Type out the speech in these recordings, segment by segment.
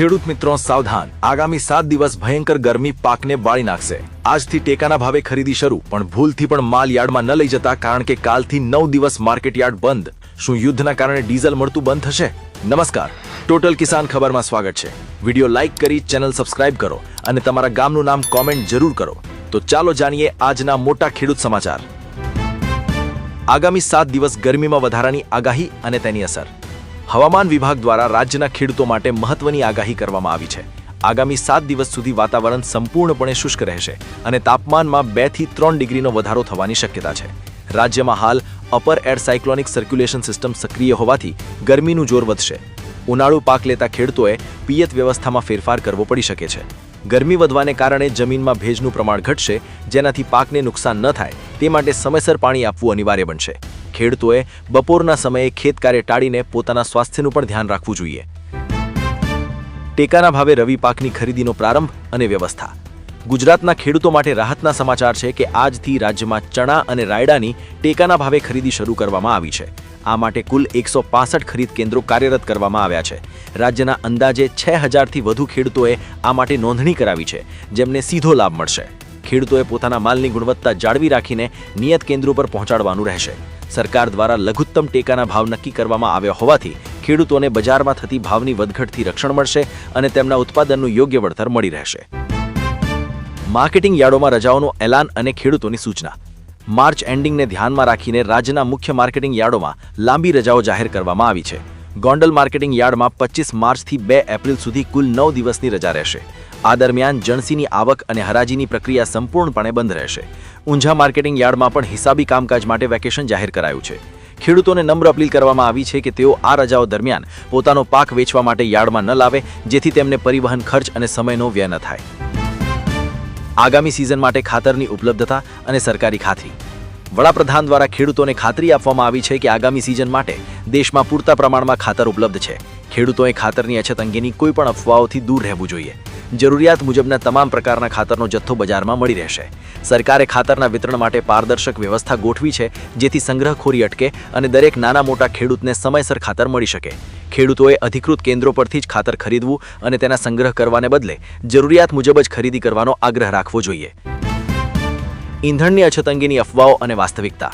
ખેડૂત મિત્રો સાવધાન, આગામી 7 દિવસ ભયંકર ગરમી પાકને બાળી નાખશે। આજથી ટેકાના ભાવે ખરીદી શરૂ, પણ ભૂલથી પણ માલ યાર્ડમાં ન લઈ જતા, કારણ કે કાલથી 9 દિવસ માર્કેટ યાર્ડ બંધ। શું યુદ્ધના કારણે ડીઝલ મળતું બંધ થશે? નમસ્કાર, ટોટલ કિસાન ખબરમાં સ્વાગત છે। વિડિયો લાઈક કરી ચેનલ સબસ્ક્રાઇબ કરો અને તમારા ગામનું નામ કોમેન્ટ જરૂર કરો। તો ચાલો જાણીએ આજના મોટા ખેડૂત સમાચાર। આગામી 7 દિવસ ગરમીમાં વધારાની આગાહી અને તેની અસર। હવામાન વિભાગ દ્વારા રાજ્યના ખેડૂતો માટે મહત્વની આગાહી કરવામાં આવી છે। આગામી 7 દિવસ સુધી વાતાવરણ સંપૂર્ણપણે શુષ્ક રહેશે અને તાપમાનમાં 2 થી 3 ડિગ્રીનો વધારો થવાની શક્યતા છે। રાજ્યમાં હાલ upper air cyclonic circulation system સક્રિય હોવાથી ગરમીનું જોર વધશે। ઉનાળુ પાક લેતા ખેડૂતોએ પિયત વ્યવસ્થામાં ફેરફાર કરવો પડી શકે છે। ગરમી વધવાને કારણે જમીનમાં ભેજનું પ્રમાણ ઘટશે, જેનાથી પાકને નુકસાન ન થાય તે માટે સમયસર પાણી આપવું અનિવાર્ય બનશે। ખેડૂતોએ બપોરના સમયે ખેતકાર્ય ટાળીને પોતાના સ્વાસ્થ્યનું પણ ધ્યાન રાખવું જોઈએ। ટેકાના ભાવે રવિ પાકની ખરીદીનો પ્રારંભ અને વ્યવસ્થા। ગુજરાતના ખેડૂતો માટે રાહતના સમાચાર છે કે આજથી રાજ્યમાં ચણા અને રાયડાની ટેકાના ભાવે ખરીદી શરૂ કરવામાં આવી છે। આ માટે કુલ 165 ખરીદ કેન્દ્રો કાર્યરત કરવામાં આવ્યા છે। રાજ્યના અંદાજે 6000 થી વધુ ખેડૂતોએ આ માટે નોંધણી કરાવી છે, જેમને સીધો લાભ મળશે। ખેડૂતોએ પોતાના માલની ગુણવત્તા જાળવી રાખીને નિયત કેન્દ્રો પર પહોંચાડવાનું રહેશે। સરકાર દ્વારા લઘુત્તમ ટેકાના ભાવ નક્કી કરવામાં આવ્યા હોવાથી ખેડૂતોને બજારમાં થતી ભાવની વધઘટથી રક્ષણ મળશે અને તેમના ઉત્પાદનનું યોગ્ય વળતર મળી રહેશે। માર્કેટિંગ યાર્ડોમાં રજાઓનું એલાન અને ખેડૂતોની સૂચના। માર્ચ એન્ડિંગને ધ્યાનમાં રાખીને રાજ્યના મુખ્ય માર્કેટિંગ યાર્ડોમાં લાંબી રજાઓ જાહેર કરવામાં આવી છે। ગોંડલ માર્કેટિંગ યાર્ડમાં 25 માર્ચથી 2 એપ્રિલ સુધી કુલ 9 દિવસની રજા રહેશે। આ દરમિયાન જણસીની આવક અને હરાજીની પ્રક્રિયા સંપૂર્ણપણે બંધ રહેશે। ઊંઝા માર્કેટિંગ યાર્ડમાં પણ હિસાબી કામકાજ માટે વેકેશન જાહેર કરાયું છે। ખેડૂતોને નમ્ર અપીલ કરવામાં આવી છે કે તેઓ આ રજાઓ દરમિયાન પોતાનો પાક વેચવા માટે યાર્ડમાં ન લાવે, જેથી તેમને પરિવહન ખર્ચ અને સમયનો વ્યય ન થાય। આગામી સિઝન માટે ખાતરની ઉપલબ્ધતા અને સરકારી ખાતરી। વડાપ્રધાન દ્વારા ખેડૂતોને ખાતરી આપવામાં આવી છે કે આગામી સિઝન માટે દેશમાં પૂરતા પ્રમાણમાં ખાતર ઉપલબ્ધ છે। ખેડૂતોએ ખાતરની અછત અંગેની કોઈ પણ અફવાઓથી દૂર રહેવું જોઈએ। જરૂરિયાત મુજબના તમામ પ્રકારના ખાતરનો જથ્થો બજારમાં મળી રહેશે। સરકારે ખાતરના વિતરણ માટે પારદર્શક વ્યવસ્થા ગોઠવી છે, જેથી સંગ્રહખોરી અટકે અને દરેક નાના મોટા ખેડૂતને સમયસર ખાતર મળી શકે। ખેડૂતોએ અધિકૃત કેન્દ્રો પરથી જ ખાતર ખરીદવું અને તેના સંગ્રહ કરવાને બદલે જરૂરિયાત મુજબ જ ખરીદી કરવાનો આગ્રહ રાખવો જોઈએ। ઈંધણની અછત અંગેની અફવાઓ અને વાસ્તવિકતા।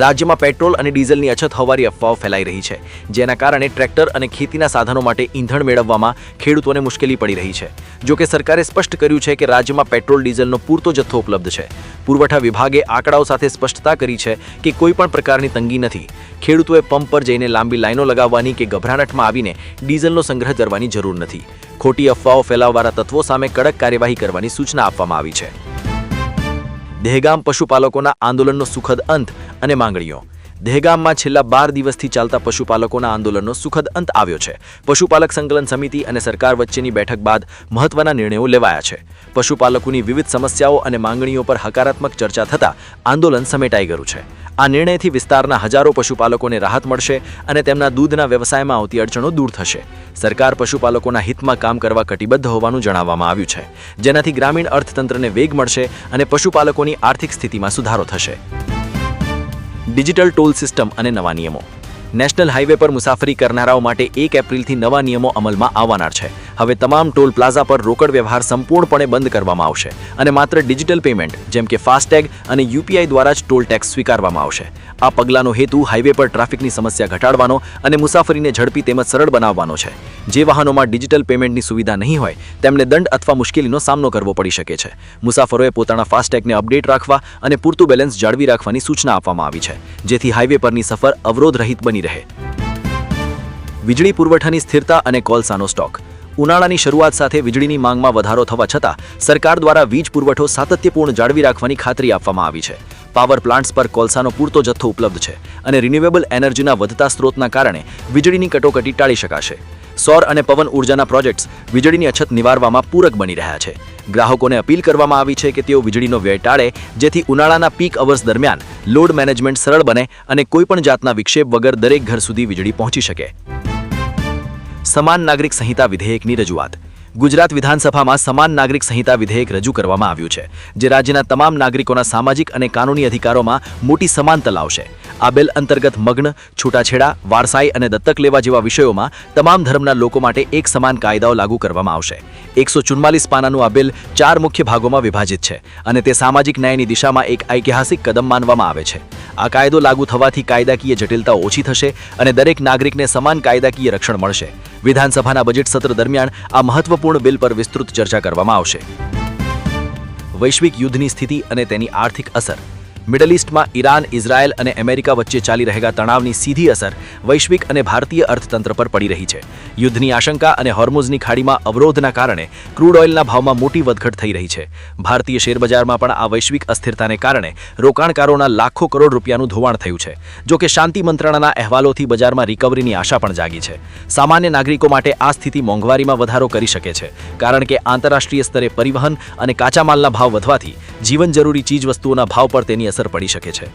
રાજ્યમાં પેટ્રોલ અને ડીઝલની અછત હોવાની અફવાઓ ફેલાઈ રહી છે, જેના કારણે ટ્રેક્ટર અને ખેતીના સાધનો માટે ઈંધણ મેળવવામાં ખેડૂતોને મુશ્કેલી પડી રહી છે। જો કે સરકારે સ્પષ્ટ કર્યું છે કે રાજ્યમાં પેટ્રોલ ડીઝલનો પૂરતો જથ્થો ઉપલબ્ધ છે। પુરવઠા વિભાગે આંકડાઓ સાથે સ્પષ્ટતા કરી છે કે કોઈ પણ પ્રકારની તંગી નથી। ખેડૂતોએ પંપ પર જઈને લાંબી લાઈનો લગાવવાની કે ગભરાટમાં આવીને ડીઝલનો સંગ્રહ કરવાની જરૂર નથી। ખોટી અફવાઓ ફેલાવવાળા તત્વો સામે કડક કાર્યવાહી કરવાની સૂચના આપવામાં આવી છે। દહેગામ પશુપાલકોના આંદોલનનો સુખદ અંત અને માંગણીઓ। દહેગામમાં છેલ્લા 12 દિવસથી ચાલતા પશુપાલકોના આંદોલનનો સુખદ અંત આવ્યો છે। પશુપાલક સંકલન સમિતિ અને સરકાર વચ્ચેની બેઠક બાદ મહત્વના નિર્ણયો લેવાયા છે। પશુપાલકોની વિવિધ સમસ્યાઓ અને માંગણીઓ પર હકારાત્મક ચર્ચા થતાં આંદોલન સમેટાઈ ગયું છે। આ નિર્ણયથી વિસ્તારના હજારો પશુપાલકોને રાહત મળશે અને તેમના દૂધના વ્યવસાયમાં આવતી અડચણો દૂર થશે। સરકાર પશુપાલકોના હિતમાં કામ કરવા કટિબદ્ધ હોવાનું જણાવવામાં આવ્યું છે, જેનાથી ગ્રામીણ અર્થતંત્રને વેગ મળશે અને પશુપાલકોની આર્થિક સ્થિતિમાં સુધારો થશે। ડિજિટલ ટોલ સિસ્ટમ અને નવા નિયમો। નેશનલ હાઈવે પર મુસાફરી કરનારાઓ માટે 1 એપ્રિલથી નવા નિયમો અમલમાં આવવાના છે। હવે તમામ ટોલ પ્લાઝા પર રોકડ વ્યવહાર સંપૂર્ણપણે બંધ કરવામાં આવશે અને માત્ર ડિજિટલ પેમેન્ટ જેમ કે ફાસ્ટેગ અને યુપીઆઈ દ્વારા જ ટોલ ટેક્સ સ્વીકારવામાં આવશે। આ પગલાંનો હેતુ હાઈવે પર ટ્રાફિકની સમસ્યા ઘટાડવાનો અને મુસાફરીને ઝડપી તેમજ સરળ બનાવવાનો છે। જે વાહનોમાં ડિજિટલ પેમેન્ટની સુવિધા નહીં હોય તેમને દંડ અથવા મુશ્કેલીનો સામનો કરવો પડી શકે છે। મુસાફરોએ પોતાના ફાસ્ટેગને અપડેટ રાખવા અને પૂરતું બેલેન્સ જાળવી રાખવાની સૂચના આપવામાં આવી છે, જેથી હાઈવે પરની સફર અવરોધ રહિત બની રહે। વીજળી પુરવઠાની સ્થિરતા અને કોલસાનો સ્ટોક। ઉનાળાની શરૂઆત સાથે વીજળીની માંગમાં વધારો થવા છતાં સરકાર દ્વારા વીજ પુરવઠો સાતત્યપૂર્ણ જાળવી રાખવાની ખાતરી આપવામાં આવી છે। પાવર પ્લાન્ટ્સ પર કોલસાનો પૂરતો જથ્થો ઉપલબ્ધ છે અને રિન્યુએબલ એનર્જીના વધતા સ્ત્રોતના કારણે વીજળીની કટોકટી ટાળી શકાશે। સૌર અને પવન ઉર્જાના પ્રોજેક્ટ્સ વીજળીની અછત નિવારવામાં પૂરક બની રહ્યા છે। ગ્રાહકોને અપીલ કરવામાં આવી છે કે તેઓ વીજળીનો વ્યય ટાળે, જેથી ઉનાળાના પીક અવર્સ દરમિયાન લોડ મેનેજમેન્ટ સરળ બને અને કોઈપણ જાતના વિક્ષેપ વગર દરેક ઘર સુધી વીજળી પહોંચી શકે। સમાન નાગરિક સંહિતા વિધેયકની રજૂઆત। ગુજરાત વિધાનસભામાં સમાન નાગરિક સંહિતા વિધેયક રજૂ કરવામાં આવ્યું છે, જે રાજ્યના તમામ નાગરિકોના સામાજિક અને કાનૂની અધિકારોમાં મોટી સમાનતા લાવશે। આ બિલ અંતર્ગત મગ્ન, છૂટાછેડા, વારસાઈ અને દત્તક લેવા જેવા વિષયોમાં તમામ ધર્મના લોકો માટે એક સમાન કાયદાઓ લાગુ કરવામાં આવશે. 144 પાનાનું આ બિલ 4 મુખ્ય ભાગોમાં વિભાજિત છે અને તે સામાજિક ન્યાયની દિશામાં એક ઐતિહાસિક કદમ માનવામાં આવે છે. આ કાયદો લાગુ થવાથી કાયદાકીય જટિલતાઓ ઓછી થશે અને દરેક નાગરિકને સમાન કાયદાકીય રક્ષણ મળશે. વિધાનસભાના બજેટ સત્ર દરમિયાન આ મહત્વપૂર્ણ બિલ પર વિસ્તૃત ચર્ચા કરવામાં આવશે. વૈશ્વિક યુદ્ધની સ્થિતિ અને તેની આર્થિક અસર. મિડલ ઈસ્ટમાં ઈરાન, ઇઝરાયલ અને અમેરિકા વચ્ચે ચાલી રહેલા તણાવની સીધી અસર વૈશ્વિક અને ભારતીય અર્થતંત્ર પર પડી રહી છે. યુદ્ધની આશંકા અને હોર્મુઝની ખાડીમાં અવરોધના કારણે ક્રૂડ ઓઇલના ભાવમાં મોટી વધઘટ થઈ રહી છે. ભારતીય શેરબજારમાં પણ આ વૈશ્વિક અસ્થિરતાને કારણે રોકાણકારોના લાખો કરોડ રૂપિયાનું ધોવાણ થયું છે. જો કે શાંતિ મંત્રણાના અહેવાલોથી બજારમાં રિકવરીની આશા પણ જાગી છે. સામાન્ય નાગરિકો માટે આ સ્થિતિ મોંઘવારીમાં વધારો કરી શકે છે, કારણ કે આંતરરાષ્ટ્રીય સ્તરે પરિવહન અને કાચા માલના ભાવ વધવાથી જીવન જરૂરી ચીજવસ્તુઓના ભાવ પર તેની અસર પડી શકે છે.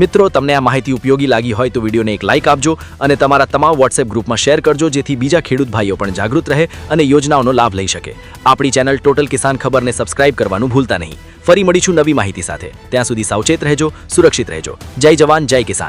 મિત્રો, તમને આ માહિતી ઉપયોગી લાગી હોય તો વિડીયોને એક લાઇક આપજો અને તમારા તમામ વોટ્સએપ ગ્રુપમાં શેર કરજો, જેથી બીજા ખેડૂત ભાઈઓ પણ જાગૃત રહે અને યોજનાઓનો લાભ લઈ શકે. આપણી ચેનલ ટોટલ કિસાન ખબરને સબસ્ક્રાઇબ કરવાનું ભૂલતા નહીં. ફરી મળીશું નવી માહિતી સાથે. ત્યાં સુધી સાવચેત રહેજો, સુરક્ષિત રહેજો. જય જવાન, જય કિસાન.